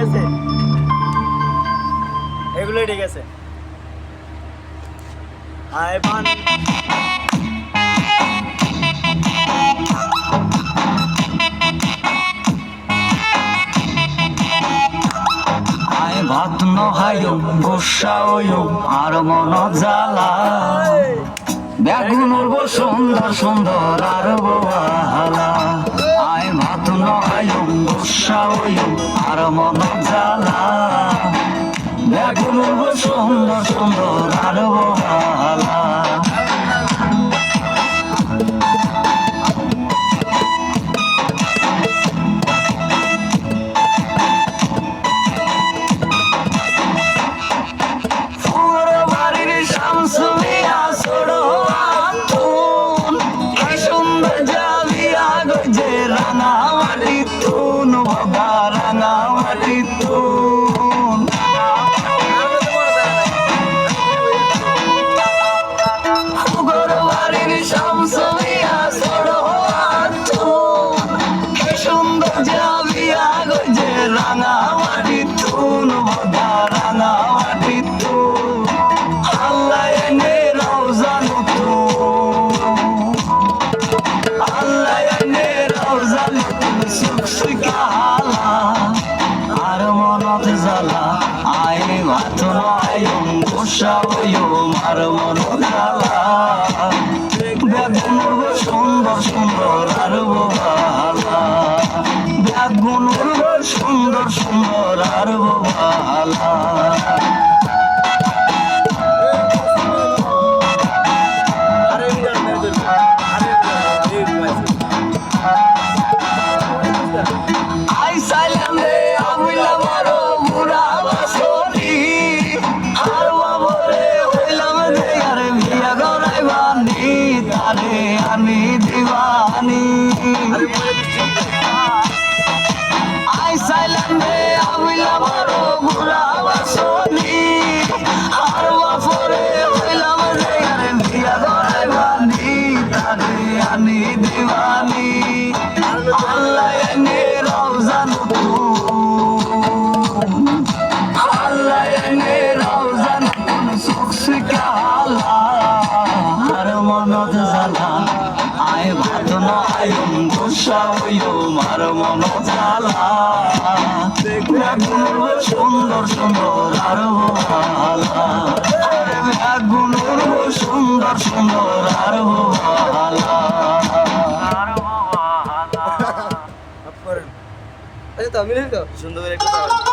আছে, এগুলোই ঠিক আছে। আয় পান ভাত নহায়ম গোসায়ম আর মন জ্বালা বেগুন সুন্দর সুন্দর আর বোয়ালা আয় ভাত নহায়ম গোসায়ম আর মন জ্বালা বেগুন সুন্দর সুন্দর আর বোয়ালা রাঙামাটি তুন বাবা রাঙামাটি তুন বাড়ির শামসুমিয়া ছোড়ো তুন কি সুন্দর যাবি আগো যে রাঙামাটি তুন বাবা রাঙামাটি তুন আল্লাহ এনে রওজান তুন আল্লাহ এনে রওজান সুখসিকালা আর মনত জ্বালা আয় ভাত নয়ম গোসায়ম আর মনত জ্বালা বেগুন সুন্দর সুন্দর আর বোয়ালা বেগুন সুন্দর সুন্দর আর বোয়ালা আমি দিবানি আই সাইলাম রে আমিলা বড় বুড়া বাসনি আর বাপরে হইলাম রে আরে বিয়া গড়াই বানি তারে আমি দিবানি আল্লাহ এনে রওজান আল্লাহ এনে রওজান সুখসিকালা আর মনত জ্বালা আয় ভাত নয়ম গোসায়ম আর মন জ্বালা বেগুন সুন্দর সুন্দর আর ভালা বেগুন সুন্দর সুন্দর আর ভালা সুন্দর করে একটু